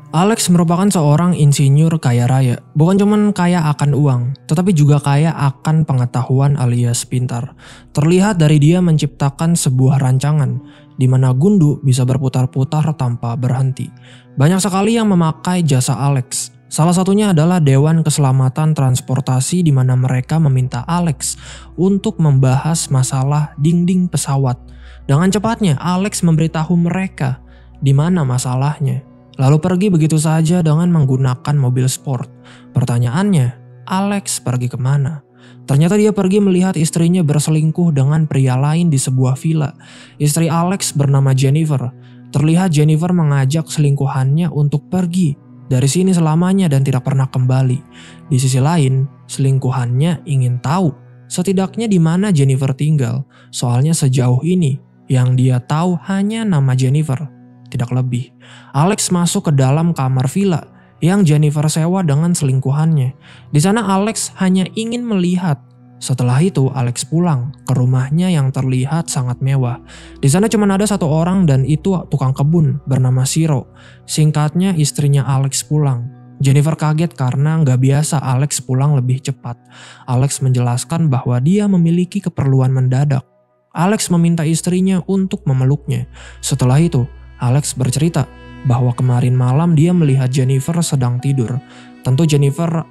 Alex merupakan seorang insinyur kaya raya. Bukan cuman kaya akan uang, tetapi juga kaya akan pengetahuan alias pintar. Terlihat dari dia menciptakan sebuah rancangan di mana gundu bisa berputar-putar tanpa berhenti. Banyak sekali yang memakai jasa Alex. Salah satunya adalah Dewan Keselamatan Transportasi di mana mereka meminta Alex untuk membahas masalah dinding pesawat. Dengan cepatnya Alex memberitahu mereka di mana masalahnya. Lalu pergi begitu saja dengan menggunakan mobil sport. Pertanyaannya, Alex pergi kemana? Ternyata dia pergi melihat istrinya berselingkuh dengan pria lain di sebuah villa. Istri Alex bernama Jennifer. Terlihat Jennifer mengajak selingkuhannya untuk pergi dari sini selamanya dan tidak pernah kembali. Di sisi lain, selingkuhannya ingin tahu setidaknya di mana Jennifer tinggal. Soalnya sejauh ini, yang dia tahu hanya nama Jennifer, tidak lebih. Alex masuk ke dalam kamar villa yang Jennifer sewa dengan selingkuhannya. Di sana Alex hanya ingin melihat. Setelah itu Alex pulang ke rumahnya yang terlihat sangat mewah. Di sana cuma ada satu orang dan itu tukang kebun bernama Shiro. Singkatnya istrinya Alex pulang. Jennifer kaget karena nggak biasa Alex pulang lebih cepat. Alex menjelaskan bahwa dia memiliki keperluan mendadak. Alex meminta istrinya untuk memeluknya. Setelah itu Alex bercerita bahwa kemarin malam dia melihat Jennifer sedang tidur. Tentu Jennifer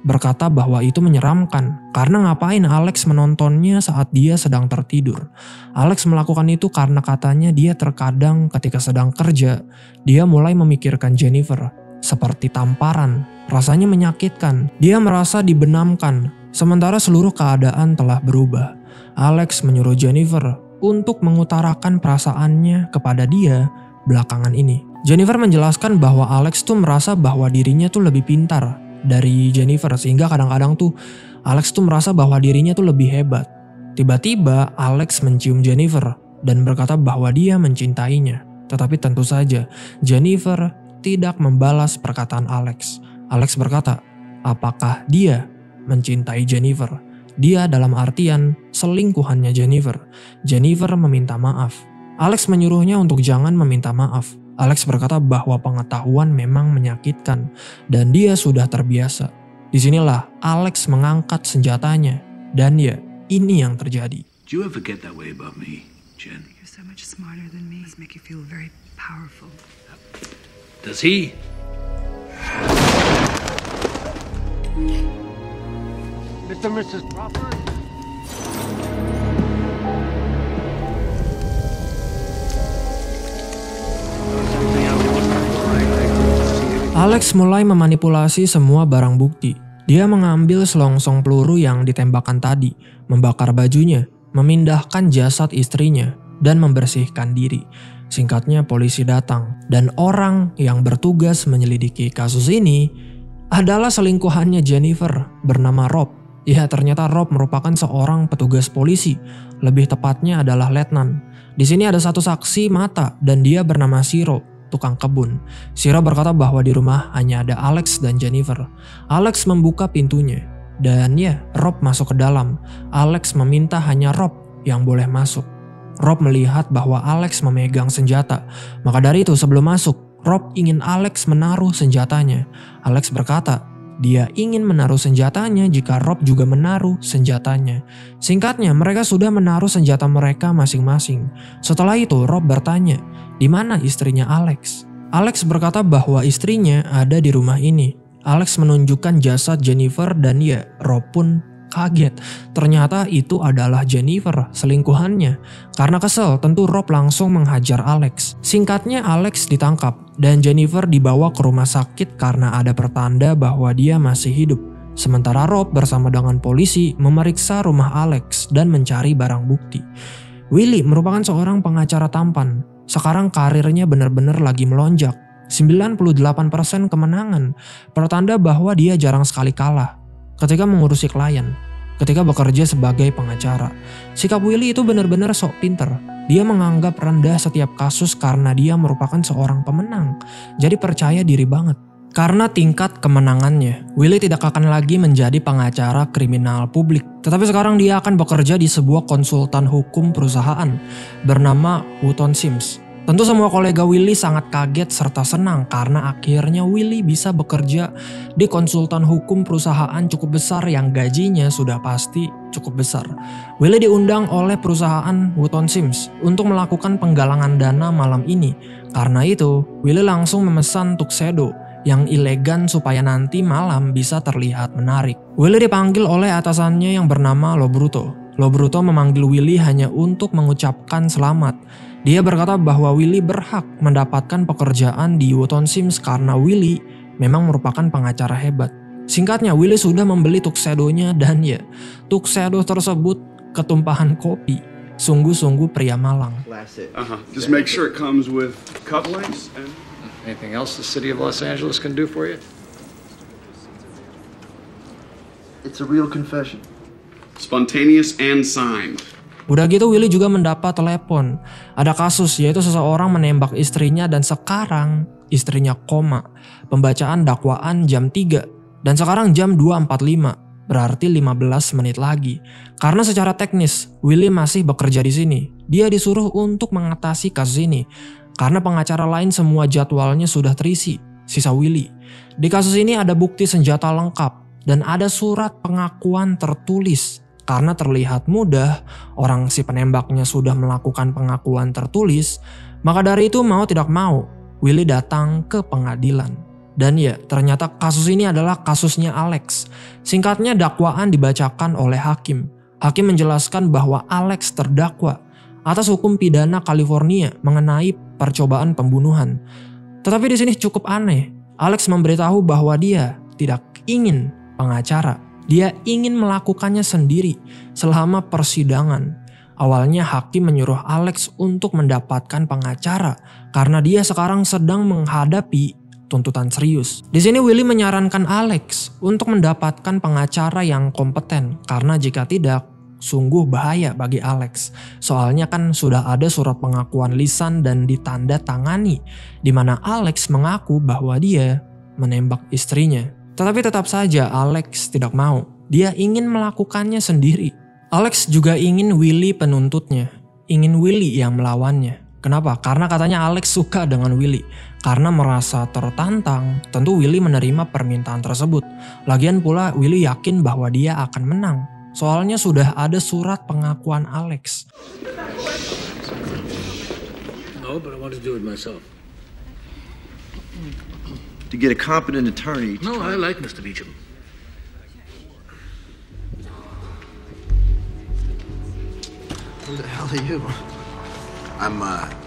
berkata bahwa itu menyeramkan karena ngapain Alex menontonnya saat dia sedang tertidur. Alex melakukan itu karena katanya dia terkadang ketika sedang kerja, dia mulai memikirkan Jennifer seperti tamparan, rasanya menyakitkan. Dia merasa dibenamkan, sementara seluruh keadaan telah berubah. Alex menyuruh Jennifer untuk mengutarakan perasaannya kepada dia belakangan ini. Jennifer menjelaskan bahwa Alex tuh merasa bahwa dirinya tuh lebih pintar dari Jennifer sehingga kadang-kadang tuh Alex tuh merasa bahwa dirinya tuh lebih hebat. Tiba-tiba Alex mencium Jennifer dan berkata bahwa dia mencintainya. Tetapi tentu saja Jennifer tidak membalas perkataan Alex. Alex berkata, apakah dia mencintai Jennifer? Dia dalam artian selingkuhannya Jennifer. Jennifer meminta maaf. Alex menyuruhnya untuk jangan meminta maaf. Alex berkata bahwa pengetahuan memang menyakitkan dan dia sudah terbiasa. Disinilah Alex mengangkat senjatanya dan ya, ini yang terjadi. Do you ever get that way about me, Jen? You're so much smarter than me. This make you feel very powerful. Does he? Mr. and Mrs. Crawford? Alex mulai memanipulasi semua barang bukti. Dia mengambil selongsong peluru yang ditembakkan tadi, membakar bajunya, memindahkan jasad istrinya, dan membersihkan diri. Singkatnya polisi datang, dan orang yang bertugas menyelidiki kasus ini adalah selingkuhannya Jennifer bernama Rob. Ya, ternyata Rob merupakan seorang petugas polisi, lebih tepatnya adalah letnan. Di sini ada satu saksi mata dan dia bernama Shiro, tukang kebun. Shiro berkata bahwa di rumah hanya ada Alex dan Jennifer. Alex membuka pintunya dan ya, Rob masuk ke dalam. Alex meminta hanya Rob yang boleh masuk. Rob melihat bahwa Alex memegang senjata. Maka dari itu sebelum masuk, Rob ingin Alex menaruh senjatanya. Alex berkata, dia ingin menaruh senjatanya jika Rob juga menaruh senjatanya. Singkatnya, mereka sudah menaruh senjata mereka masing-masing. Setelah itu, Rob bertanya, di mana istrinya Alex? Alex berkata bahwa istrinya ada di rumah ini. Alex menunjukkan jasad Jennifer dan ya, Rob pun kaget. Ternyata itu adalah Jennifer, selingkuhannya. Karena kesel, tentu Rob langsung menghajar Alex. Singkatnya, Alex ditangkap dan Jennifer dibawa ke rumah sakit karena ada pertanda bahwa dia masih hidup. Sementara Rob bersama dengan polisi memeriksa rumah Alex dan mencari barang bukti. Willy merupakan seorang pengacara tampan. Sekarang karirnya benar-benar lagi melonjak. 98% kemenangan. Pertanda bahwa dia jarang sekali kalah ketika mengurusi klien, ketika bekerja sebagai pengacara. Sikap Willy itu benar-benar sok pinter. Dia menganggap rendah setiap kasus karena dia merupakan seorang pemenang. Jadi percaya diri banget. Karena tingkat kemenangannya, Willy tidak akan lagi menjadi pengacara kriminal publik. Tetapi sekarang dia akan bekerja di sebuah konsultan hukum perusahaan bernama Hutton Sims. Tentu semua kolega Willy sangat kaget serta senang karena akhirnya Willy bisa bekerja di konsultan hukum perusahaan cukup besar yang gajinya sudah pasti cukup besar. Willy diundang oleh perusahaan Wootton Sims untuk melakukan penggalangan dana malam ini. Karena itu, Willy langsung memesan tuxedo yang elegan supaya nanti malam bisa terlihat menarik. Willy dipanggil oleh atasannya yang bernama Lo Bruto. Lo Bruto memanggil Willy hanya untuk mengucapkan selamat. Dia berkata bahwa Willy berhak mendapatkan pekerjaan di Wootton Sims karena Willy memang merupakan pengacara hebat. Singkatnya, Willy sudah membeli tuxedonya dan ya, tuxedo tersebut ketumpahan kopi. Sungguh-sungguh pria malang. Just make sure it comes with cufflinks and... Anything else the city of Los Angeles can do for you? It's a real confession. Spontaneous and signed. Udah gitu Willy juga mendapat telepon. Ada kasus yaitu seseorang menembak istrinya dan sekarang istrinya koma. Pembacaan dakwaan jam 3 dan sekarang jam 2.45. Berarti 15 menit lagi. Karena secara teknis Willy masih bekerja di sini. Dia disuruh untuk mengatasi kasus ini. Karena pengacara lain semua jadwalnya sudah terisi. Sisa Willy. Di kasus ini ada bukti senjata lengkap dan ada surat pengakuan tertulis. Karena terlihat mudah, orang si penembaknya sudah melakukan pengakuan tertulis, maka dari itu mau tidak mau, Willy datang ke pengadilan. Dan ya, ternyata kasus ini adalah kasusnya Alex. Singkatnya dakwaan dibacakan oleh hakim. Hakim menjelaskan bahwa Alex terdakwa atas hukum pidana California mengenai percobaan pembunuhan. Tetapi di sini cukup aneh. Alex memberitahu bahwa dia tidak ingin pengacara. Dia ingin melakukannya sendiri selama persidangan. Awalnya hakim menyuruh Alex untuk mendapatkan pengacara karena dia sekarang sedang menghadapi tuntutan serius. Di sini Willy menyarankan Alex untuk mendapatkan pengacara yang kompeten karena jika tidak, sungguh bahaya bagi Alex. Soalnya kan sudah ada surat pengakuan lisan dan ditanda tangani di mana Alex mengaku bahwa dia menembak istrinya. Tetapi tetap saja Alex tidak mau. Dia ingin melakukannya sendiri. Alex juga ingin Willy penuntutnya. Ingin Willy yang melawannya. Kenapa? Karena katanya Alex suka dengan Willy. Karena merasa tertantang, tentu Willy menerima permintaan tersebut. Lagian pula Willy yakin bahwa dia akan menang. Soalnya sudah ada surat pengakuan Alex. No, but I want to do it myself. To get a competent attorney. No, I like Mr. Beecham. Who the hell are you?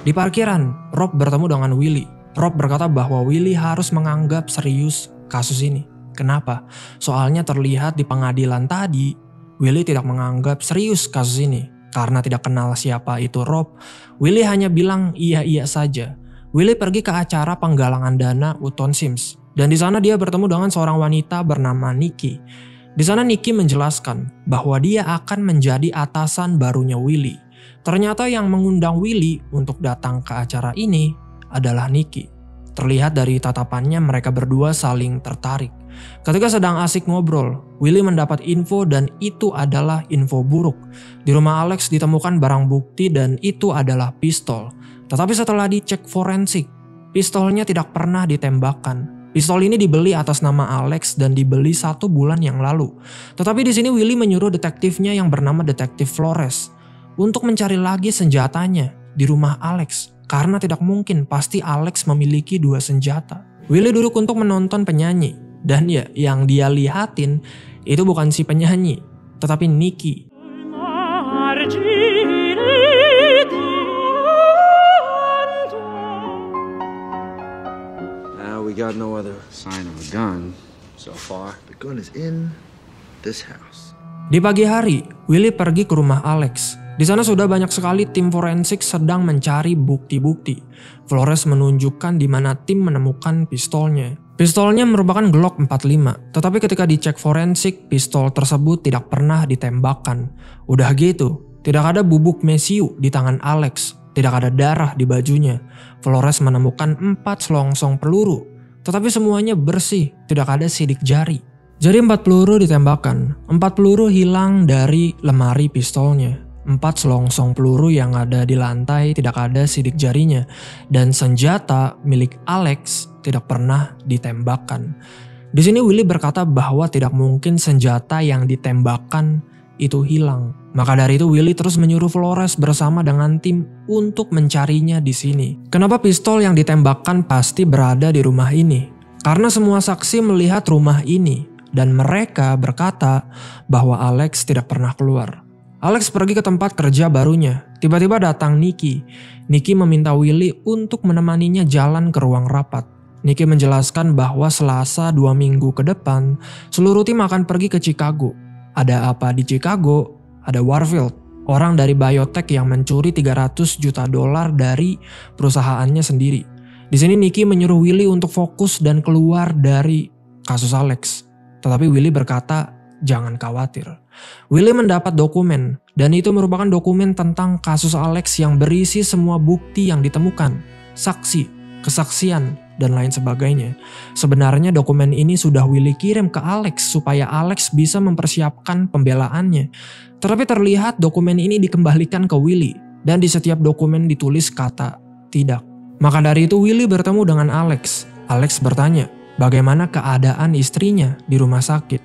Di parkiran, Rob bertemu dengan Willy. Rob berkata bahwa Willy harus menganggap serius kasus ini. Kenapa? Soalnya terlihat di pengadilan tadi, Willy tidak menganggap serius kasus ini. Karena tidak kenal siapa itu Rob, Willy hanya bilang iya-iya saja. Willy pergi ke acara penggalangan dana Wootton Sims. Dan di sana dia bertemu dengan seorang wanita bernama Nikki. Di sana Nikki menjelaskan bahwa dia akan menjadi atasan barunya Willy. Ternyata yang mengundang Willy untuk datang ke acara ini adalah Nikki. Terlihat dari tatapannya mereka berdua saling tertarik. Ketika sedang asik ngobrol, Willy mendapat info dan itu adalah info buruk. Di rumah Alex ditemukan barang bukti dan itu adalah pistol. Tetapi setelah dicek forensik, pistolnya tidak pernah ditembakkan. Pistol ini dibeli atas nama Alex dan dibeli 1 bulan yang lalu. Tetapi di sini Willy menyuruh detektifnya yang bernama Detektif Flores untuk mencari lagi senjatanya di rumah Alex. Karena tidak mungkin pasti Alex memiliki 2 senjata. Willy duduk untuk menonton penyanyi. Dan ya, yang dia lihatin itu bukan si penyanyi, tetapi Nikki. We got no other Sign of a gun so far. The gun is in this house. Di pagi hari, Willy pergi ke rumah Alex. Di sana sudah banyak sekali tim forensik sedang mencari bukti-bukti. Flores menunjukkan di mana tim menemukan pistolnya. Pistolnya merupakan Glock 45, tetapi ketika dicek forensik, pistol tersebut tidak pernah ditembakkan. Udah gitu, tidak ada bubuk mesiu di tangan Alex, tidak ada darah di bajunya. Flores menemukan 4 selongsong peluru, tetapi semuanya bersih, tidak ada sidik jari. Jadi 4 peluru ditembakkan, 4 peluru hilang dari lemari pistolnya. 4 selongsong peluru yang ada di lantai tidak ada sidik jarinya, dan senjata milik Alex tidak pernah ditembakkan. Di sini Willy berkata bahwa tidak mungkin senjata yang ditembakkan itu hilang. Maka dari itu Willy terus menyuruh Flores bersama dengan tim untuk mencarinya di sini. Kenapa pistol yang ditembakkan pasti berada di rumah ini? Karena semua saksi melihat rumah ini dan mereka berkata bahwa Alex tidak pernah keluar. Alex pergi ke tempat kerja barunya. Tiba-tiba datang Nicky. Nicky meminta Willy untuk menemaninya jalan ke ruang rapat. Nicky menjelaskan bahwa Selasa 2 minggu ke depan seluruh tim akan pergi ke Chicago. Ada apa di Chicago? Ada Warfield, orang dari biotech yang mencuri $300 juta dari perusahaannya sendiri. Di sini Nicky menyuruh Willy untuk fokus dan keluar dari kasus Alex. Tetapi Willy berkata, jangan khawatir. Willy mendapat dokumen, dan itu merupakan dokumen tentang kasus Alex yang berisi semua bukti yang ditemukan, saksi, kesaksian, dan lain sebagainya. Sebenarnya dokumen ini sudah Willy kirim ke Alex supaya Alex bisa mempersiapkan pembelaannya. Tetapi terlihat dokumen ini dikembalikan ke Willy, dan di setiap dokumen ditulis kata tidak. Maka dari itu Willy bertemu dengan Alex. Alex bertanya, bagaimana keadaan istrinya di rumah sakit?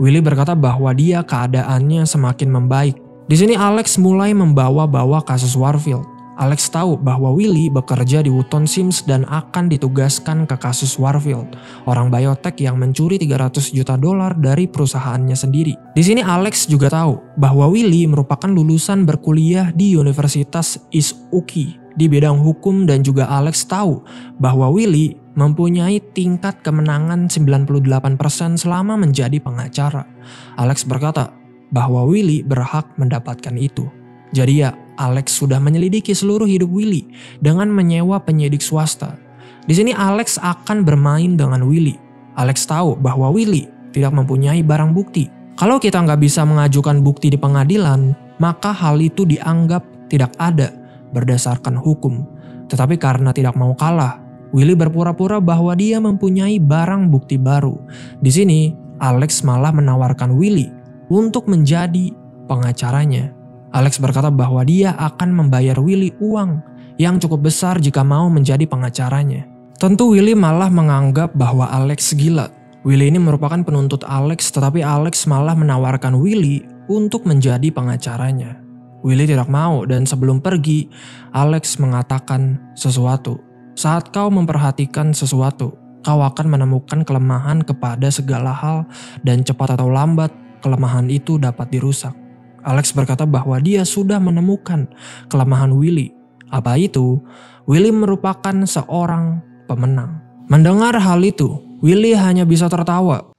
Willy berkata bahwa dia keadaannya semakin membaik. Di sini Alex mulai membawa-bawa kasus Warfield. Alex tahu bahwa Willy bekerja di Wootton Sims dan akan ditugaskan ke kasus Warfield, orang biotech yang mencuri $300 juta dari perusahaannya sendiri. Di sini Alex juga tahu bahwa Willy merupakan lulusan berkuliah di Universitas East Uki di bidang hukum, dan juga Alex tahu bahwa Willy mempunyai tingkat kemenangan 98% selama menjadi pengacara. Alex berkata bahwa Willy berhak mendapatkan itu. Jadi ya, Alex sudah menyelidiki seluruh hidup Willy dengan menyewa penyidik swasta. Di sini Alex akan bermain dengan Willy. Alex tahu bahwa Willy tidak mempunyai barang bukti. Kalau kita nggak bisa mengajukan bukti di pengadilan, maka hal itu dianggap tidak ada berdasarkan hukum. Tetapi karena tidak mau kalah, Willy berpura-pura bahwa dia mempunyai barang bukti baru. Di sini, Alex malah menawarkan Willy untuk menjadi pengacaranya. Alex berkata bahwa dia akan membayar Willy uang yang cukup besar jika mau menjadi pengacaranya. Tentu Willy malah menganggap bahwa Alex gila. Willy ini merupakan penuntut Alex, tetapi Alex malah menawarkan Willy untuk menjadi pengacaranya. Willy tidak mau, dan sebelum pergi, Alex mengatakan sesuatu. Saat kau memperhatikan sesuatu, kau akan menemukan kelemahan kepada segala hal, dan cepat atau lambat kelemahan itu dapat dirusak. Alex berkata bahwa dia sudah menemukan kelemahan Willy. Apa itu? Willy merupakan seorang pemenang. Mendengar hal itu, Willy hanya bisa tertawa.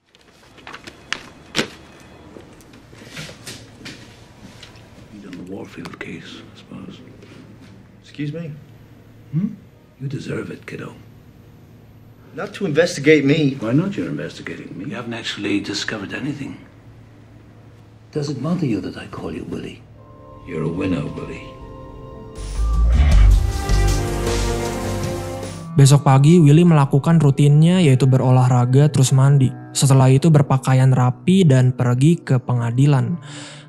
You done the Warfield case, I suppose. Excuse me? You deserve it, kiddo. Not to investigate me. Why not? You're investigating me. You haven't actually discovered anything. Does it bother you that I call you Willie? You're a winner, Willie. Besok pagi, Willy melakukan rutinnya, yaitu berolahraga terus mandi. Setelah itu berpakaian rapi dan pergi ke pengadilan.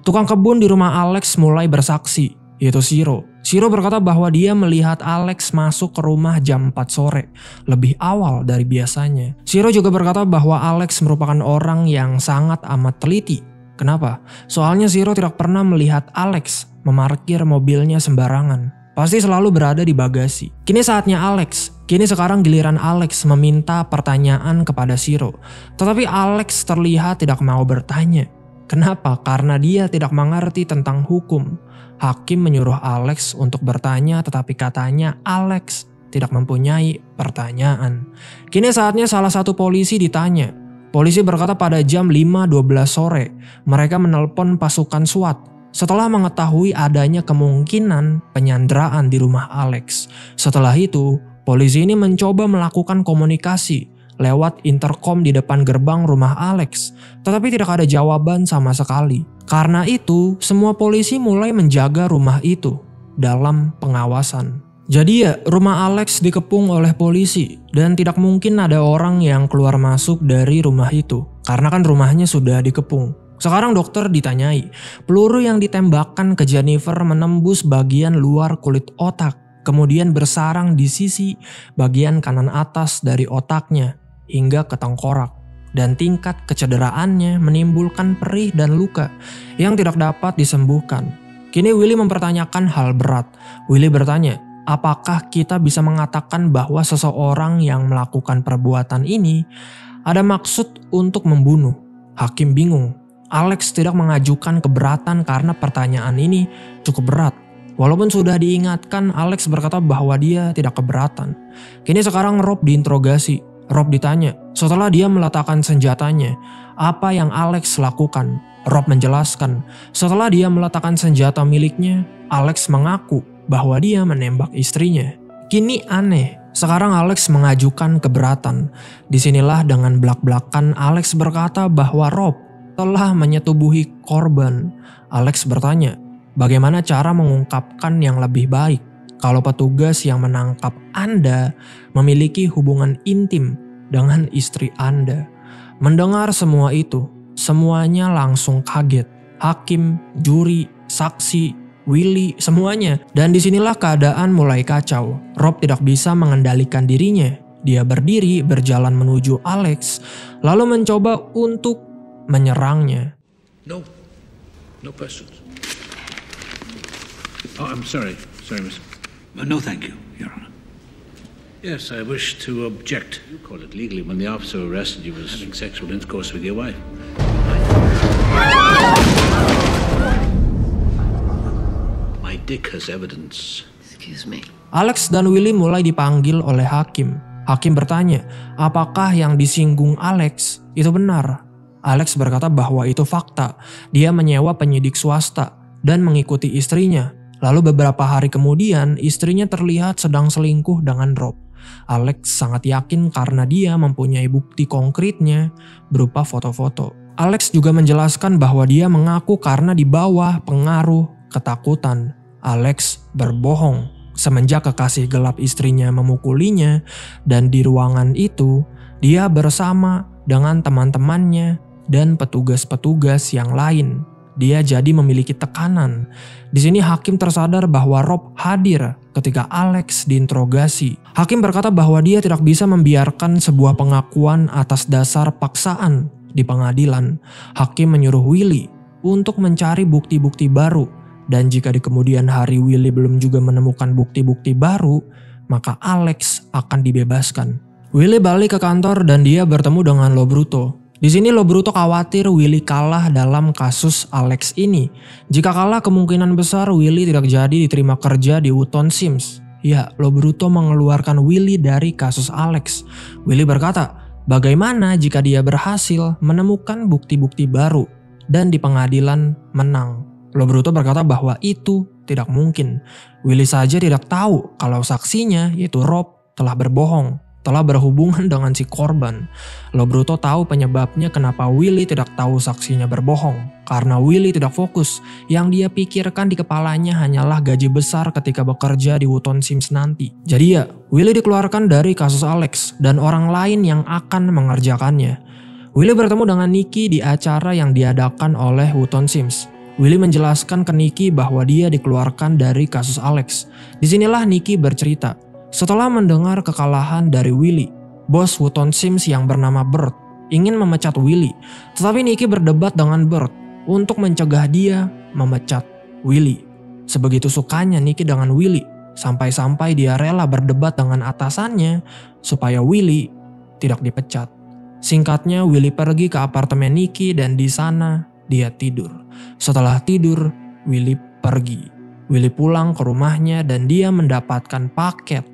Tukang kebun di rumah Alex mulai bersaksi, yaitu Shiro. Shiro berkata bahwa dia melihat Alex masuk ke rumah jam 4 sore, lebih awal dari biasanya. Shiro juga berkata bahwa Alex merupakan orang yang sangat amat teliti. Kenapa? Soalnya Shiro tidak pernah melihat Alex memarkir mobilnya sembarangan. Pasti selalu berada di bagasi. Kini saatnya Alex. Kini sekarang giliran Alex meminta pertanyaan kepada Shiro. Tetapi Alex terlihat tidak mau bertanya. Kenapa? Karena dia tidak mengerti tentang hukum. Hakim menyuruh Alex untuk bertanya, tetapi katanya Alex tidak mempunyai pertanyaan. Kini saatnya salah satu polisi ditanya. Polisi berkata pada jam 5.12 sore, mereka menelpon pasukan SWAT setelah mengetahui adanya kemungkinan penyanderaan di rumah Alex. Setelah itu, polisi ini mencoba melakukan komunikasi lewat intercom di depan gerbang rumah Alex, tetapi tidak ada jawaban sama sekali. Karena itu, semua polisi mulai menjaga rumah itu dalam pengawasan. Jadi ya, rumah Alex dikepung oleh polisi dan tidak mungkin ada orang yang keluar masuk dari rumah itu. Karena kan rumahnya sudah dikepung. Sekarang dokter ditanyai, peluru yang ditembakkan ke Jennifer menembus bagian luar kulit otak, kemudian bersarang di sisi bagian kanan atas dari otaknya hingga ke tengkorak. Dan tingkat kecederaannya menimbulkan perih dan luka yang tidak dapat disembuhkan. Kini Willy mempertanyakan hal berat. Willy bertanya, apakah kita bisa mengatakan bahwa seseorang yang melakukan perbuatan ini ada maksud untuk membunuh? Hakim bingung. Alex tidak mengajukan keberatan karena pertanyaan ini cukup berat. Walaupun sudah diingatkan, Alex berkata bahwa dia tidak keberatan. Kini sekarang Rob diinterogasi. Rob ditanya, setelah dia meletakkan senjatanya, apa yang Alex lakukan? Rob menjelaskan, setelah dia meletakkan senjata miliknya, Alex mengaku bahwa dia menembak istrinya. Kini aneh, sekarang Alex mengajukan keberatan. Disinilah dengan belak-belakan Alex berkata bahwa Rob telah menyetubuhi korban. Alex bertanya, bagaimana cara mengungkapkan yang lebih baik kalau petugas yang menangkap Anda memiliki hubungan intim dengan istri Anda? Mendengar semua itu, semuanya langsung kaget. Hakim, juri, saksi, Willy, semuanya. Dan disinilah keadaan mulai kacau. Rob tidak bisa mengendalikan dirinya. Dia berdiri berjalan menuju Alex, lalu mencoba untuk menyerangnya. No questions. Oh, I'm sorry, miss. No, thank you, Your Honor. Yes, I wish to object. You call it legally when the officer arrested you was having sexual intercourse with your wife. My dick has evidence. Excuse me. Alex dan Willy mulai dipanggil oleh hakim. Hakim bertanya, apakah yang disinggung Alex itu benar? Alex berkata bahwa itu fakta. Dia menyewa penyidik swasta dan mengikuti istrinya. Lalu beberapa hari kemudian istrinya terlihat sedang selingkuh dengan Rob. Alex sangat yakin karena dia mempunyai bukti konkretnya berupa foto-foto. Alex juga menjelaskan bahwa dia mengaku karena di bawah pengaruh ketakutan. Alex berbohong semenjak kekasih gelap istrinya memukulinya, dan di ruangan itu dia bersama dengan teman-temannya dan petugas-petugas yang lain. Dia jadi memiliki tekanan. Di sini hakim tersadar bahwa Rob hadir ketika Alex diinterogasi. Hakim berkata bahwa dia tidak bisa membiarkan sebuah pengakuan atas dasar paksaan di pengadilan. Hakim menyuruh Willy untuk mencari bukti-bukti baru. Dan jika di kemudian hari Willy belum juga menemukan bukti-bukti baru, maka Alex akan dibebaskan. Willy balik ke kantor dan dia bertemu dengan Lo Bruto. Di sini Lo Bruto khawatir Willy kalah dalam kasus Alex ini. Jika kalah, kemungkinan besar Willy tidak jadi diterima kerja di Wootton Sims. Ya, Lo Bruto mengeluarkan Willy dari kasus Alex. Willy berkata, bagaimana jika dia berhasil menemukan bukti-bukti baru dan di pengadilan menang? Lo Bruto berkata bahwa itu tidak mungkin. Willy saja tidak tahu kalau saksinya, yaitu Rob, telah berbohong, telah berhubungan dengan si korban. Lo Bruto tahu penyebabnya kenapa Willy tidak tahu saksinya berbohong. Karena Willy tidak fokus. Yang dia pikirkan di kepalanya hanyalah gaji besar ketika bekerja di Wootton Sims nanti. Jadi ya, Willy dikeluarkan dari kasus Alex dan orang lain yang akan mengerjakannya. Willy bertemu dengan Nikki di acara yang diadakan oleh Wootton Sims. Willy menjelaskan ke Nikki bahwa dia dikeluarkan dari kasus Alex. Disinilah Nikki bercerita. Setelah mendengar kekalahan dari Willy, bos Wootton Sims yang bernama Bert ingin memecat Willy. Tetapi Nikki berdebat dengan Bert untuk mencegah dia memecat Willy. Sebegitu sukanya Nikki dengan Willy, sampai-sampai dia rela berdebat dengan atasannya supaya Willy tidak dipecat. Singkatnya, Willy pergi ke apartemen Nikki dan di sana dia tidur. Setelah tidur, Willy pergi. Willy pulang ke rumahnya dan dia mendapatkan paket.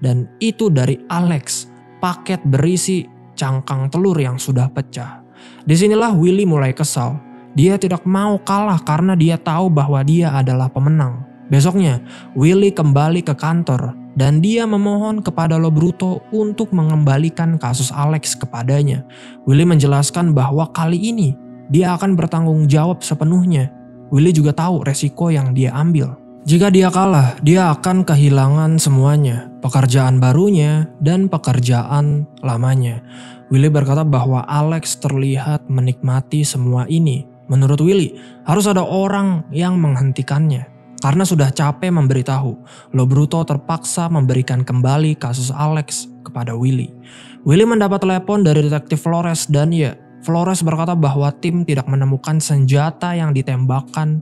Dan itu dari Alex, paket berisi cangkang telur yang sudah pecah. Disinilah Willy mulai kesal. Dia tidak mau kalah karena dia tahu bahwa dia adalah pemenang. Besoknya, Willy kembali ke kantor dan dia memohon kepada Lo Bruto untuk mengembalikan kasus Alex kepadanya. Willy menjelaskan bahwa kali ini dia akan bertanggung jawab sepenuhnya. Willy juga tahu resiko yang dia ambil. Jika dia kalah, dia akan kehilangan semuanya, pekerjaan barunya dan pekerjaan lamanya. Willy berkata bahwa Alex terlihat menikmati semua ini, Menurut Willy, harus ada orang yang menghentikannya. Karena sudah capek memberitahu, Lo Bruto terpaksa memberikan kembali kasus Alex kepada Willy. Willy mendapat telepon dari detektif Flores dan Flores berkata bahwa tim tidak menemukan senjata yang ditembakkan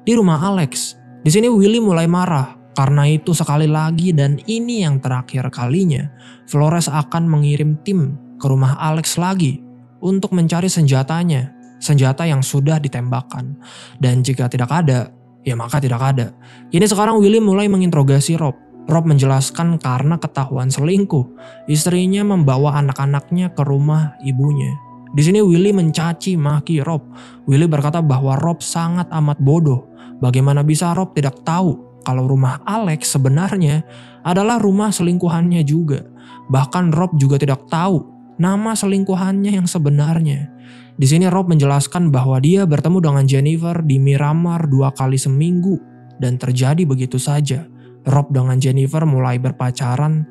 di rumah Alex. Di sini Willy mulai marah karena itu sekali lagi dan ini yang terakhir kalinya Flores akan mengirim tim ke rumah Alex lagi untuk mencari senjatanya, senjata yang sudah ditembakkan. Dan jika tidak ada, ya maka tidak ada. Ini sekarang Willy mulai menginterogasi Rob. Rob menjelaskan karena ketahuan selingkuh, istrinya membawa anak-anaknya ke rumah ibunya. Di sini Willy mencaci maki Rob. Willy berkata bahwa Rob sangat amat bodoh. Bagaimana bisa Rob tidak tahu kalau rumah Alex sebenarnya adalah rumah selingkuhannya juga. Bahkan Rob juga tidak tahu nama selingkuhannya yang sebenarnya. Di sini Rob menjelaskan bahwa dia bertemu dengan Jennifer di Miramar 2 kali seminggu dan terjadi begitu saja. Rob dengan Jennifer mulai berpacaran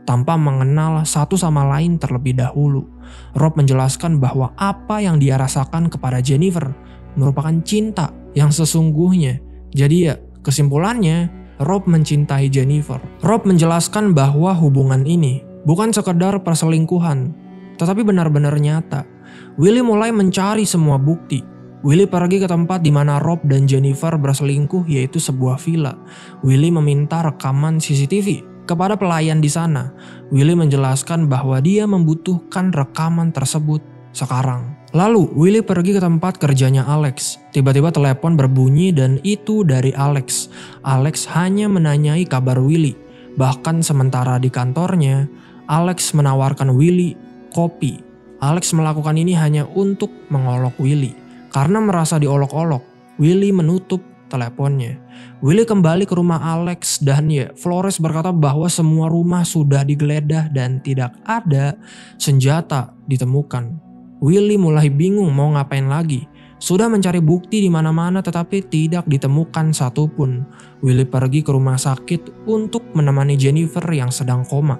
tanpa mengenal satu sama lain terlebih dahulu. Rob menjelaskan bahwa apa yang dia rasakan kepada Jennifer merupakan cinta yang sesungguhnya. Jadi kesimpulannya Rob mencintai Jennifer. Rob menjelaskan bahwa hubungan ini bukan sekedar perselingkuhan, tetapi benar-benar nyata. Willy mulai mencari semua bukti. Willy pergi ke tempat di mana Rob dan Jennifer berselingkuh, yaitu sebuah villa. Willy meminta rekaman CCTV kepada pelayan di sana. Willy menjelaskan bahwa dia membutuhkan rekaman tersebut sekarang. Lalu Willy pergi ke tempat kerjanya Alex. Tiba-tiba telepon berbunyi dan itu dari Alex. Alex hanya menanyai kabar Willy. Bahkan sementara di kantornya, Alex menawarkan Willy kopi. Alex melakukan ini hanya untuk mengolok Willy. Karena merasa diolok-olok, Willy menutup teleponnya. Willy kembali ke rumah Alex dan Flores berkata bahwa semua rumah sudah digeledah dan tidak ada senjata ditemukan. Willy mulai bingung mau ngapain lagi. Sudah mencari bukti di mana-mana tetapi tidak ditemukan satupun. Willy pergi ke rumah sakit untuk menemani Jennifer yang sedang koma.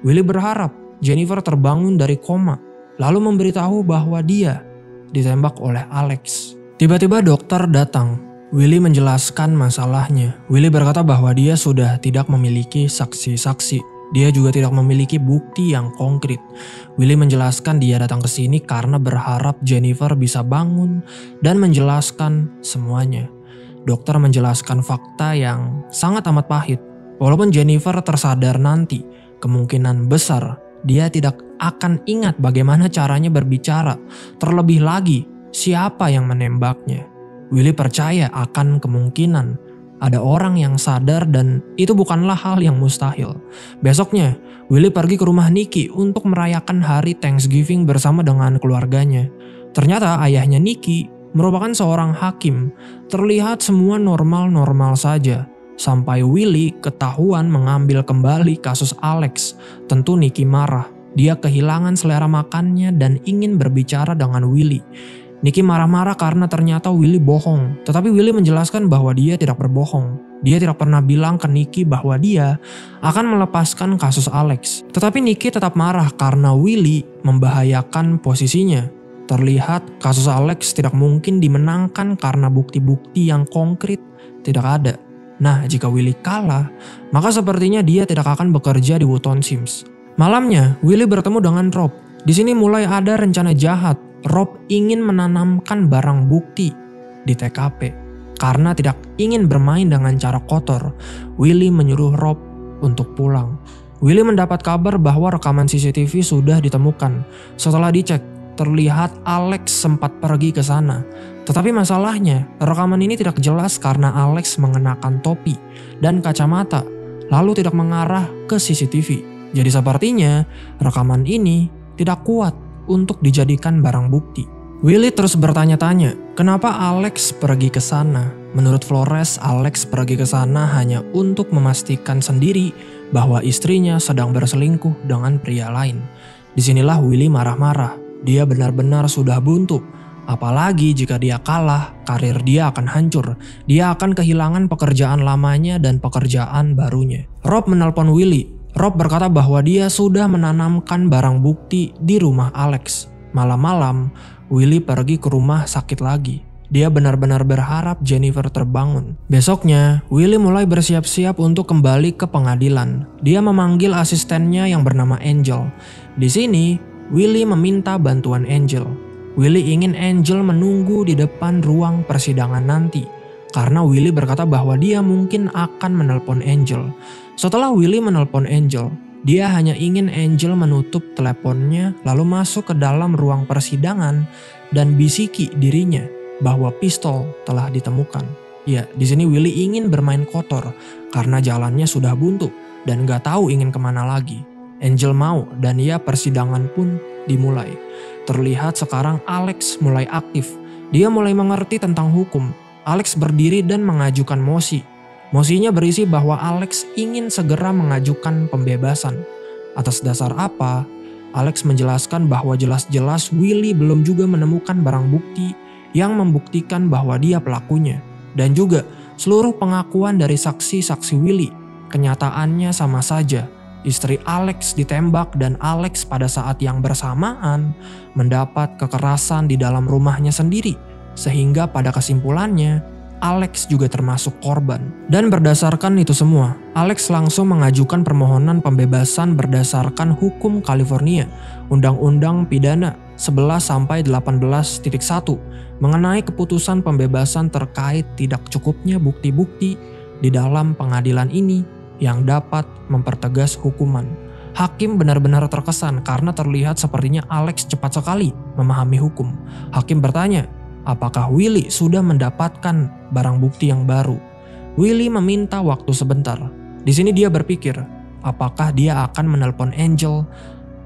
Willy berharap Jennifer terbangun dari koma, lalu memberitahu bahwa dia ditembak oleh Alex. Tiba-tiba dokter datang. Willy menjelaskan masalahnya. Willy berkata bahwa dia sudah tidak memiliki saksi-saksi. Dia juga tidak memiliki bukti yang konkret. Willy menjelaskan dia datang ke sini karena berharap Jennifer bisa bangun dan menjelaskan semuanya. Dokter menjelaskan fakta yang sangat amat pahit. Walaupun Jennifer tersadar nanti, kemungkinan besar dia tidak akan ingat bagaimana caranya berbicara. Terlebih lagi, siapa yang menembaknya. Willy percaya akan kemungkinan ada orang yang sadar dan itu bukanlah hal yang mustahil. Besoknya, Willy pergi ke rumah Nikki untuk merayakan hari Thanksgiving bersama dengan keluarganya. Ternyata ayahnya Nikki merupakan seorang hakim. Terlihat semua normal-normal saja. Sampai Willy ketahuan mengambil kembali kasus Alex. Tentu Nikki marah. Dia kehilangan selera makannya dan ingin berbicara dengan Willy. Nikki marah-marah karena ternyata Willy bohong. Tetapi Willy menjelaskan bahwa dia tidak berbohong. Dia tidak pernah bilang ke Nikki bahwa dia akan melepaskan kasus Alex. Tetapi Nikki tetap marah karena Willy membahayakan posisinya. Terlihat kasus Alex tidak mungkin dimenangkan karena bukti-bukti yang konkret tidak ada. Nah, jika Willy kalah, maka sepertinya dia tidak akan bekerja di Wootton Sims. Malamnya, Willy bertemu dengan Rob. Di sini mulai ada rencana jahat. Rob ingin menanamkan barang bukti di TKP. Karena tidak ingin bermain dengan cara kotor, Willy menyuruh Rob untuk pulang. Willy mendapat kabar bahwa rekaman CCTV sudah ditemukan. Setelah dicek, terlihat Alex sempat pergi ke sana. Tetapi masalahnya, rekaman ini tidak jelas karena Alex mengenakan topi dan kacamata, lalu tidak mengarah ke CCTV. Jadi sepertinya rekaman ini tidak kuat untuk dijadikan barang bukti. Willy terus bertanya-tanya, kenapa Alex pergi ke sana? Menurut Flores, Alex pergi ke sana hanya untuk memastikan sendiri bahwa istrinya sedang berselingkuh dengan pria lain. Disinilah Willy marah-marah. Dia benar-benar sudah buntu. Apalagi jika dia kalah, karir dia akan hancur. Dia akan kehilangan pekerjaan lamanya dan pekerjaan barunya. Rob menelpon Willy. Rob berkata bahwa dia sudah menanamkan barang bukti di rumah Alex. Malam-malam, Willy pergi ke rumah sakit lagi. Dia benar-benar berharap Jennifer terbangun. Besoknya, Willy mulai bersiap-siap untuk kembali ke pengadilan. Dia memanggil asistennya yang bernama Angel. Di sini, Willy meminta bantuan Angel. Willy ingin Angel menunggu di depan ruang persidangan nanti. Karena Willy berkata bahwa dia mungkin akan menelpon Angel. Setelah Willy menelpon Angel, dia hanya ingin Angel menutup teleponnya lalu masuk ke dalam ruang persidangan dan bisiki dirinya bahwa pistol telah ditemukan. Ya, di sini Willy ingin bermain kotor karena jalannya sudah buntu dan gak tahu ingin kemana lagi. Angel mau dan ya persidangan pun dimulai. Terlihat sekarang Alex mulai aktif. Dia mulai mengerti tentang hukum. Alex berdiri dan mengajukan mosi. Mosinya berisi bahwa Alex ingin segera mengajukan pembebasan. Atas dasar apa? Alex menjelaskan bahwa jelas-jelas Willy belum juga menemukan barang bukti yang membuktikan bahwa dia pelakunya. Dan juga seluruh pengakuan dari saksi-saksi Willy, kenyataannya sama saja. Istri Alex ditembak dan Alex pada saat yang bersamaan mendapat kekerasan di dalam rumahnya sendiri. Sehingga pada kesimpulannya, Alex juga termasuk korban. Dan berdasarkan itu semua, Alex langsung mengajukan permohonan pembebasan berdasarkan hukum California, Undang-Undang Pidana 11-18.1 mengenai keputusan pembebasan terkait tidak cukupnya bukti-bukti di dalam pengadilan ini yang dapat mempertegas hukuman. Hakim benar-benar terkesan karena terlihat sepertinya Alex cepat sekali memahami hukum. Hakim bertanya, apakah Willy sudah mendapatkan barang bukti yang baru? Willy meminta waktu sebentar. Di sini dia berpikir, apakah dia akan menelpon Angel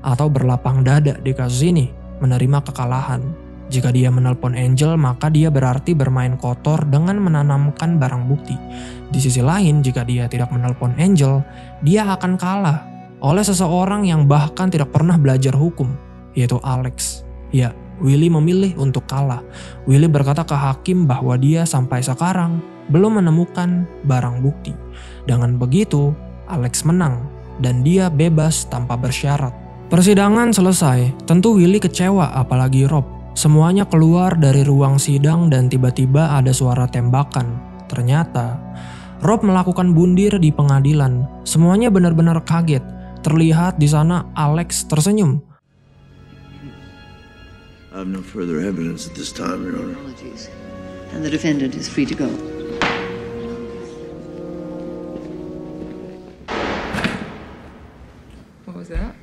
atau berlapang dada di kasus ini, menerima kekalahan. Jika dia menelpon Angel, maka dia berarti bermain kotor dengan menanamkan barang bukti. Di sisi lain, jika dia tidak menelpon Angel, dia akan kalah oleh seseorang yang bahkan tidak pernah belajar hukum, yaitu Alex. Ya, Willy memilih untuk kalah. Willy berkata ke hakim bahwa dia sampai sekarang belum menemukan barang bukti. Dengan begitu, Alex menang dan dia bebas tanpa bersyarat. Persidangan selesai, tentu Willy kecewa apalagi Rob. Semuanya keluar dari ruang sidang dan tiba-tiba ada suara tembakan. Ternyata, Rob melakukan bundir di pengadilan. Semuanya benar-benar kaget. Terlihat di sana Alex tersenyum. I have no further evidence at this time, Your Honor. Apologies. And the defendant is free to go. What was that?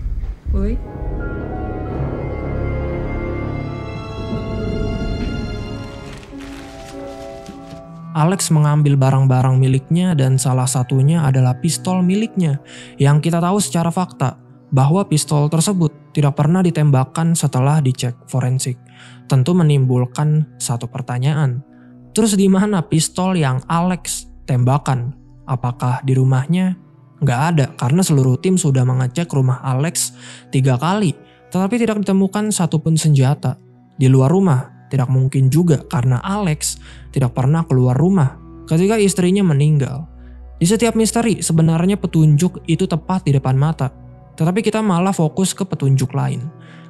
Willie? Alex mengambil barang-barang miliknya dan salah satunya adalah pistol miliknya yang kita tahu secara fakta bahwa pistol tersebut tidak pernah ditembakkan setelah dicek forensik. Tentu menimbulkan satu pertanyaan. Terus di mana pistol yang Alex tembakan? Apakah di rumahnya? Nggak ada karena seluruh tim sudah mengecek rumah Alex 3 kali. Tetapi tidak ditemukan satupun senjata. Di luar rumah tidak mungkin juga karena Alex tidak pernah keluar rumah ketika istrinya meninggal. Di setiap misteri sebenarnya petunjuk itu tepat di depan mata. Tetapi kita malah fokus ke petunjuk lain.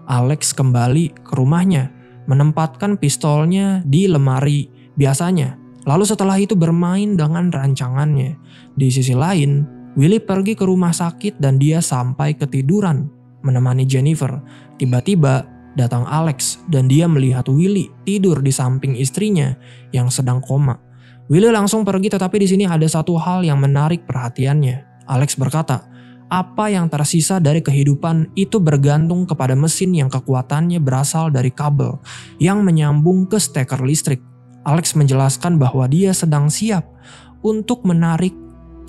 Alex kembali ke rumahnya, menempatkan pistolnya di lemari biasanya. Lalu setelah itu bermain dengan rancangannya. Di sisi lain, Willy pergi ke rumah sakit dan dia sampai ketiduran menemani Jennifer. Tiba-tiba datang Alex dan dia melihat Willy tidur di samping istrinya yang sedang koma. Willy langsung pergi tetapi di sini ada satu hal yang menarik perhatiannya. Alex berkata, apa yang tersisa dari kehidupan itu bergantung kepada mesin yang kekuatannya berasal dari kabel yang menyambung ke steker listrik. Alex menjelaskan bahwa dia sedang siap untuk menarik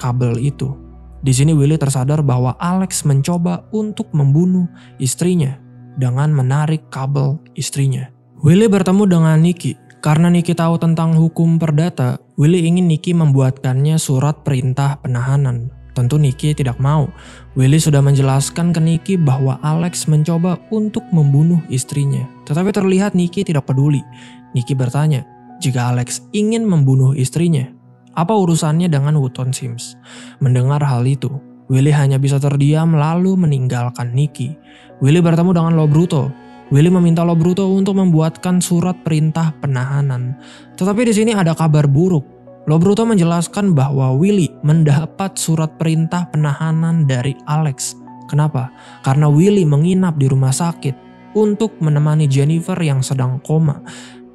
kabel itu. Di sini Willy tersadar bahwa Alex mencoba untuk membunuh istrinya dengan menarik kabel istrinya. Willy bertemu dengan Nikki. Karena Nikki tahu tentang hukum perdata, Willy ingin Nikki membuatkannya surat perintah penahanan. Tentu Nikki tidak mau. Willy sudah menjelaskan ke Nikki bahwa Alex mencoba untuk membunuh istrinya. Tetapi terlihat Nikki tidak peduli. Nikki bertanya, jika Alex ingin membunuh istrinya, apa urusannya dengan Wootton Sims? Mendengar hal itu, Willy hanya bisa terdiam lalu meninggalkan Nikki. Willy bertemu dengan Lo Bruto. Willy meminta Lo Bruto untuk membuatkan surat perintah penahanan. Tetapi di sini ada kabar buruk. Lo Bruto menjelaskan bahwa Willy mendapat surat perintah penahanan dari Alex. Kenapa? Karena Willy menginap di rumah sakit untuk menemani Jennifer yang sedang koma.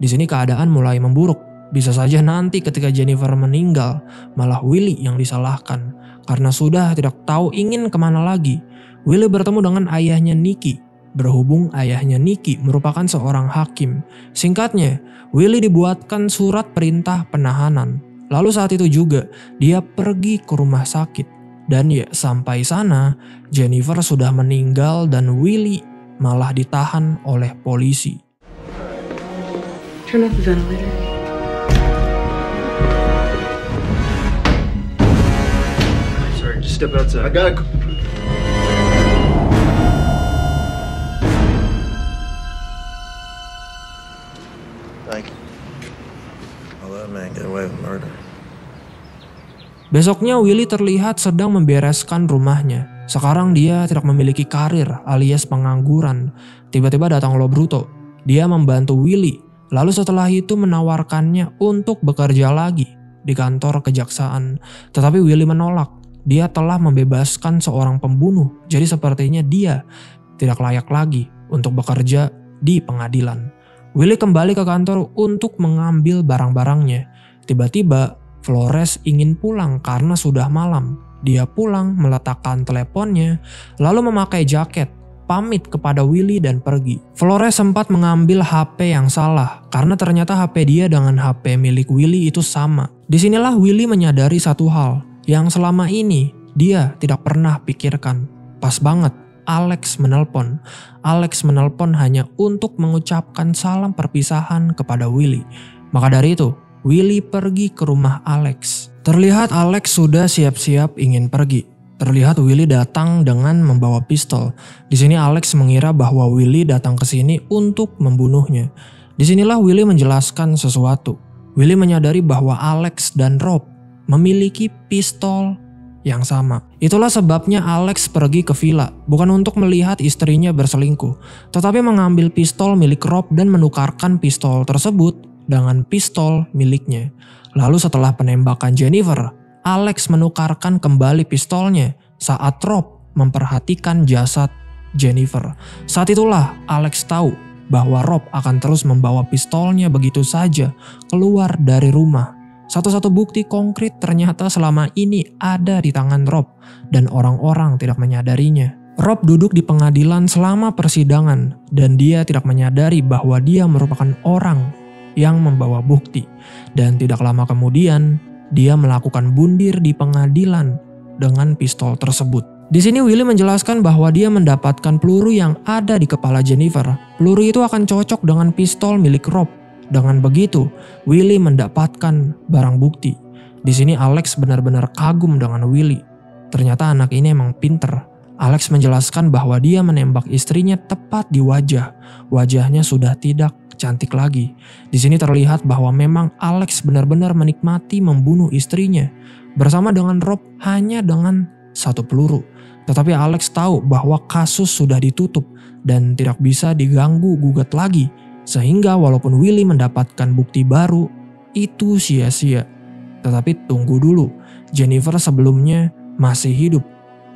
Di sini keadaan mulai memburuk. Bisa saja nanti ketika Jennifer meninggal, malah Willy yang disalahkan. Karena sudah tidak tahu ingin kemana lagi. Willy bertemu dengan ayahnya Nikki. Berhubung ayahnya Nikki merupakan seorang hakim. Singkatnya, Willy dibuatkan surat perintah penahanan. Lalu saat itu juga dia pergi ke rumah sakit. Dan ya sampai sana Jennifer sudah meninggal dan Willy malah ditahan oleh polisi. Turn off the ventilator. Sorry, just step outside. I gotta... Thank you. I'll let a man get away with murder. Besoknya Willy terlihat sedang membereskan rumahnya. Sekarang dia tidak memiliki karir alias pengangguran. Tiba-tiba datang Lo Bruto. Dia membantu Willy. Lalu setelah itu menawarkannya untuk bekerja lagi di kantor kejaksaan. Tetapi Willy menolak. Dia telah membebaskan seorang pembunuh. Jadi sepertinya dia tidak layak lagi untuk bekerja di pengadilan. Willy kembali ke kantor untuk mengambil barang-barangnya. Tiba-tiba Flores ingin pulang karena sudah malam. Dia pulang meletakkan teleponnya, lalu memakai jaket, pamit kepada Willy dan pergi. Flores sempat mengambil HP yang salah karena ternyata HP dia dengan HP milik Willy itu sama. Disinilah Willy menyadari satu hal yang selama ini dia tidak pernah pikirkan. Pas banget Alex menelpon. Alex menelpon hanya untuk mengucapkan salam perpisahan kepada Willy. Maka dari itu, Willy pergi ke rumah Alex. Terlihat Alex sudah siap-siap ingin pergi. Terlihat Willy datang dengan membawa pistol. Di sini Alex mengira bahwa Willy datang ke sini untuk membunuhnya. Disinilah Willy menjelaskan sesuatu. Willy menyadari bahwa Alex dan Rob memiliki pistol yang sama. Itulah sebabnya Alex pergi ke villa, bukan untuk melihat istrinya berselingkuh, tetapi mengambil pistol milik Rob dan menukarkan pistol tersebut dengan pistol miliknya. Lalu setelah penembakan Jennifer, Alex menukarkan kembali pistolnya saat Rob memperhatikan jasad Jennifer. Saat itulah Alex tahu bahwa Rob akan terus membawa pistolnya begitu saja keluar dari rumah. Satu-satu bukti konkret ternyata selama ini ada di tangan Rob dan orang-orang tidak menyadarinya. Rob duduk di pengadilan selama persidangan dan dia tidak menyadari bahwa dia merupakan orang yang membawa bukti. Dan tidak lama kemudian, dia melakukan bundir di pengadilan dengan pistol tersebut. Di sini Willy menjelaskan bahwa dia mendapatkan peluru yang ada di kepala Jennifer. Peluru itu akan cocok dengan pistol milik Rob. Dengan begitu, Willy mendapatkan barang bukti. Di sini Alex benar-benar kagum dengan Willy. Ternyata anak ini emang pinter. Alex menjelaskan bahwa dia menembak istrinya tepat di wajah. Wajahnya sudah tidak cantik lagi. Di sini terlihat bahwa memang Alex benar-benar menikmati membunuh istrinya. Bersama dengan Rob hanya dengan satu peluru. Tetapi Alex tahu bahwa kasus sudah ditutup dan tidak bisa diganggu gugat lagi. Sehingga walaupun Willy mendapatkan bukti baru, itu sia-sia. Tetapi tunggu dulu, Jennifer sebelumnya masih hidup.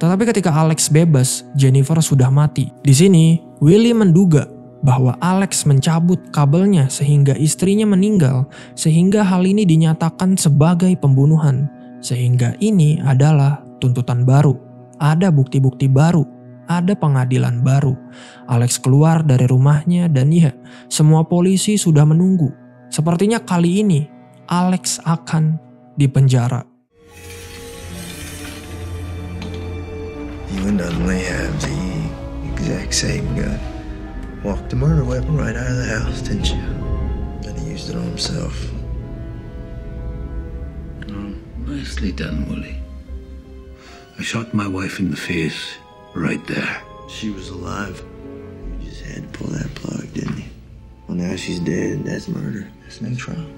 Tetapi ketika Alex bebas, Jennifer sudah mati. Di sini, Willy menduga bahwa Alex mencabut kabelnya sehingga istrinya meninggal, sehingga hal ini dinyatakan sebagai pembunuhan. Sehingga ini adalah tuntutan baru. Ada bukti-bukti baru. Ada pengadilan baru. Alex keluar dari rumahnya dan ya, semua polisi sudah menunggu. Sepertinya kali ini Alex akan dipenjara. You and Dudley have the exact same gun. Walked the murder weapon right out of the house, didn't you? Then he used it on himself. Oh, nicely done, Willie. I shot my wife in the face right there. She was alive. You just had to pull that plug, didn't you? Well, now she's dead. That's murder. That's no trial.